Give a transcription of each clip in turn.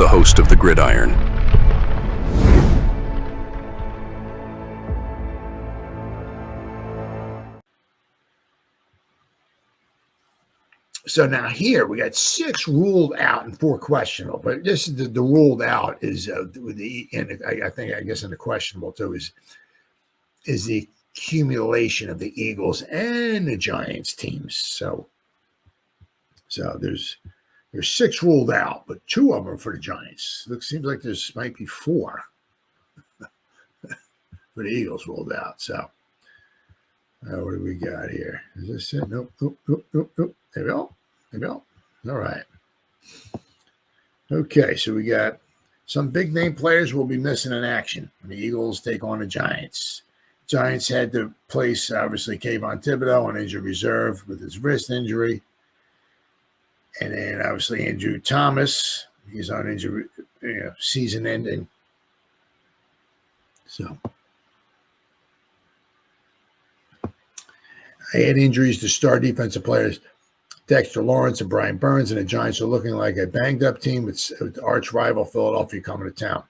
host of the Gridiron. So now here we got 6 ruled out and 4 questionable, but this is the ruled out is with the, and I guess in the questionable too is the accumulation of the Eagles and the Giants teams. So there's 6 ruled out, but 2 of them are for the Giants. Seems like there's might be 4 for the Eagles ruled out. So what do we got here? Is this it? Nope. There we go. All right. Okay, so we got some big name players will be missing in action when the Eagles take on the Giants. Giants had to place, obviously, Kayvon Thibodeaux on injured reserve with his wrist injury. And then, obviously, Andrew Thomas, he's on injury, season ending. So, I had injuries to star defensive players Dexter Lawrence and Brian Burns, and the Giants are looking like a banged-up team with arch rival Philadelphia coming to town.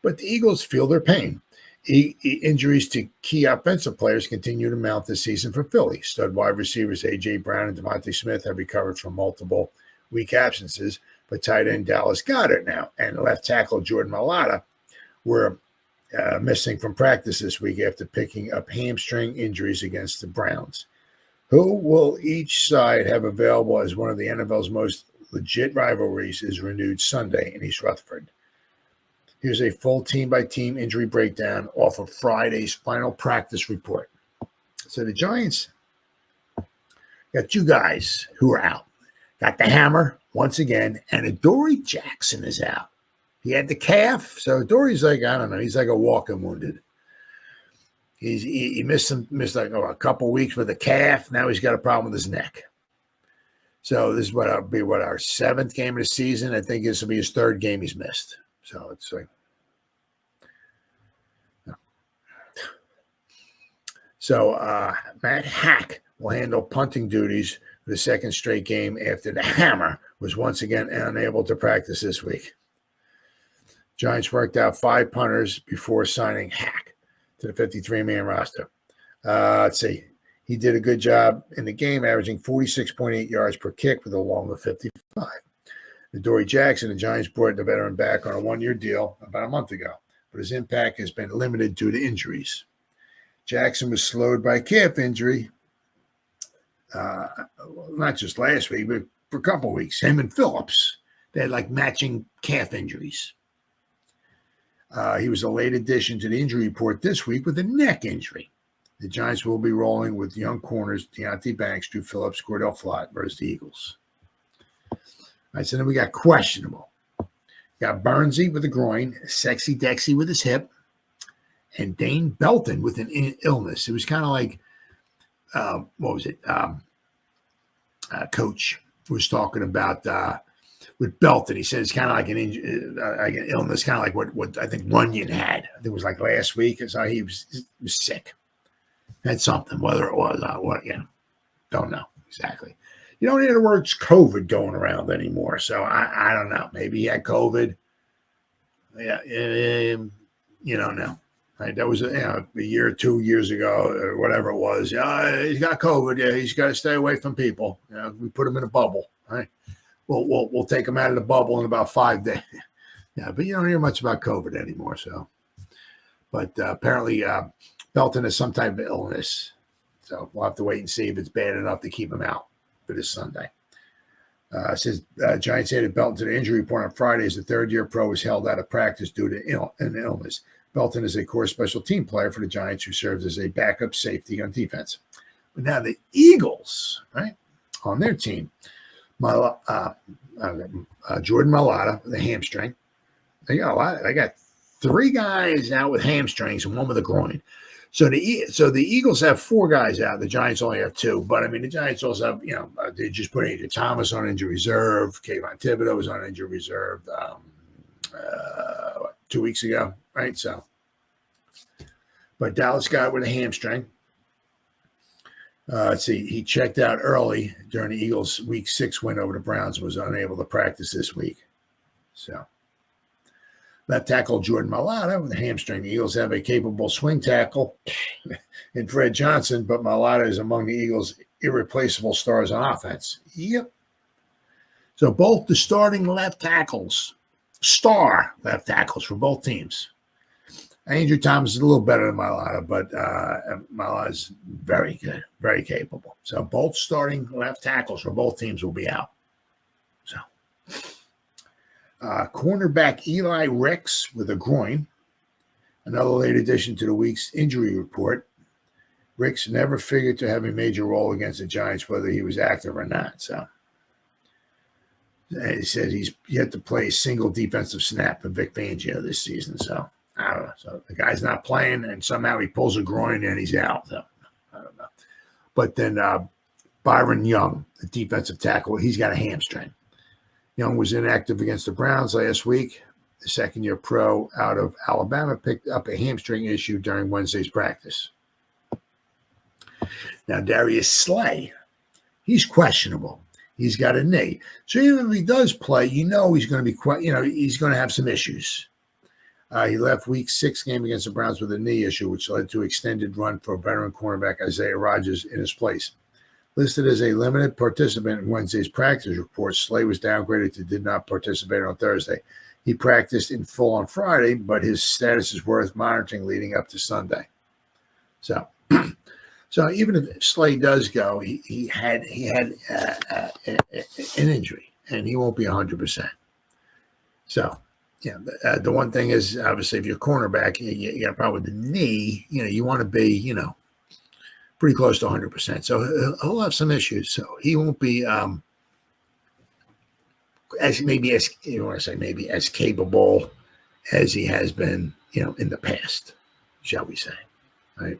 But the Eagles feel their pain. Injuries to key offensive players continue to mount this season for Philly. Stud wide receivers A.J. Brown and DeVonta Smith have recovered from multiple week absences, but tight end Dallas Goedert now and left tackle Jordan Mailata were missing from practice this week after picking up hamstring injuries against the Browns. Who will each side have available as one of the NFL's most legit rivalries is renewed Sunday in East Rutherford? Here's a full team-by-team injury breakdown off of Friday's final practice report. So the Giants got 2 guys who are out. Got the hammer once again, and Adoree Jackson is out. He had the calf, so Adoree's like, I don't know, he's like a walking wounded. He missed like a couple weeks with a calf. Now he's got a problem with his neck. So this is our 7th game of the season. I think this will be his 3rd game he's missed. So it's like, Matt Hack will handle punting duties for the 2nd straight game after the hammer was once again unable to practice this week. Giants worked out 5 punters before signing Hack to the 53-man roster. Let's see. He did a good job in the game, averaging 46.8 yards per kick with a long of 55. Adoree Jackson, the Giants brought the veteran back on a 1-year deal about a month ago, but his impact has been limited due to injuries. Jackson was slowed by calf injury, not just last week, but for a couple of weeks. Him and Phillips, they had like matching calf injuries. He was a late addition to the injury report this week with a neck injury. The Giants will be rolling with young corners Deontay Banks, Drew Phillips, Cordell Flott versus the Eagles. All right, so then we got questionable. Got Burnsy with a groin, Sexy Dexy with his hip, and Dane Belton with an illness. It was kind of like, Coach was talking about with Belton. He said it's kind of like an illness, kind of like what I think Runyon had. I think it was like last week. So he was sick. Had something, whether it was don't know exactly. You don't hear the words COVID going around anymore, so I don't know. Maybe he had COVID. Yeah, you don't know. Right? That was a year or 2 years ago or whatever it was. He's got COVID. Yeah, he's got to stay away from people. We put him in a bubble. Right? We'll take him out of the bubble in about 5 days. Yeah, but you don't hear much about COVID anymore. So, but apparently Belton has some type of illness. So we'll have to wait and see if it's bad enough to keep him out for this Sunday. Says Giants added Belton to the injury report on Friday as the 3rd-year pro was held out of practice due to an illness. Belton is a core special team player for the Giants who serves as a backup safety on defense. But now the Eagles, right, on their team, Jordan Mailata with a hamstring. They got 3 guys out with hamstrings and 1 with a groin. So the Eagles have 4 guys out. The Giants only have 2. But, I mean, the Giants also have, they just put Andrew Thomas on injury reserve. Kayvon Thibodeaux was on injury reserve 2 weeks ago, right? So, but Dallas Goedert with a hamstring. Let's see. He checked out early during the Eagles' Week 6 win over the Browns and was unable to practice this week. So, left tackle Jordan Mailata with a hamstring. The Eagles have a capable swing tackle in Fred Johnson, but Mailata is among the Eagles' irreplaceable stars on offense. Yep. So both the starting left tackles, star left tackles for both teams. Andrew Thomas is a little better than Mailata, but Mailata is very good, very capable. So both starting left tackles for both teams will be out. So cornerback Eli Ricks with a groin, another late addition to the week's injury report. Ricks never figured to have a major role against the Giants, whether he was active or not. So he said he's yet to play a single defensive snap for Vic Fangio this season. So I don't know. So the guy's not playing, and somehow he pulls a groin and he's out. So I don't know. But then Byron Young, the defensive tackle, he's got a hamstring. Young was inactive against the Browns last week. The second-year pro out of Alabama picked up a hamstring issue during Wednesday's practice. Now, Darius Slay, he's questionable. He's got a knee. So even if he does play, he's going to be, he's going to have some issues. He left week 6 game against the Browns with a knee issue, which led to extended run for veteran cornerback Isaiah Rodgers in his place. Listed as a limited participant in Wednesday's practice report, Slay was downgraded to did not participate on Thursday. He practiced in full on Friday, but his status is worth monitoring leading up to Sunday. So even if Slay does go, he had an injury, and he won't be 100%. So, the one thing is, obviously, if you're a cornerback, you got a problem with the knee, you want to be, pretty close to 100%. So he'll have some issues. So he won't be as capable as he has been, in the past, shall we say, right?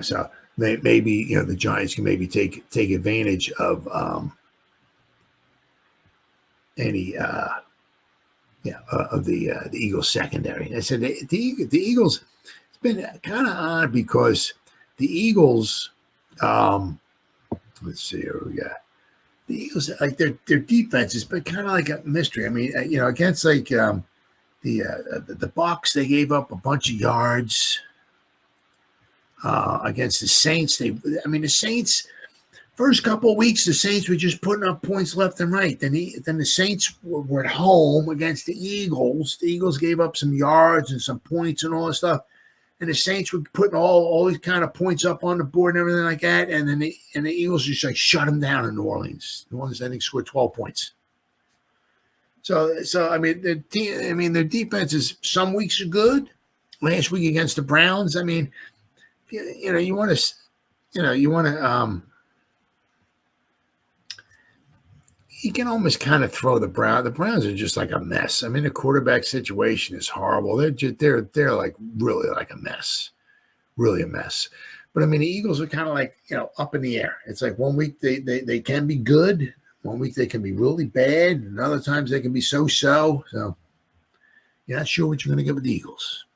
So maybe the Giants can maybe take advantage of any of the Eagles secondary. I said the Eagles. It's been kind of odd because the Eagles. Let's see here we got. The Eagles, like their defense has been kind of like a mystery. I mean, against like the Bucs, they gave up a bunch of yards. Against the Saints, the Saints. First couple of weeks, the Saints were just putting up points left and right. Then the Saints were at home against the Eagles. The Eagles gave up some yards and some points and all that stuff. And the Saints were putting all these kind of points up on the board and everything like that. And then the Eagles just like shut them down in New Orleans. New Orleans, I think, scored 12 points. So their defense is some weeks are good. Last week against the Browns, you want to. You can almost kind of throw the Browns. The Browns are just like a mess. The quarterback situation is horrible. They're like really like a mess, really a mess. But the Eagles are kind of like up in the air. It's like one week they can be good, one week they can be really bad, and other times they can be so-so. So you're not sure what you're going to get with the Eagles.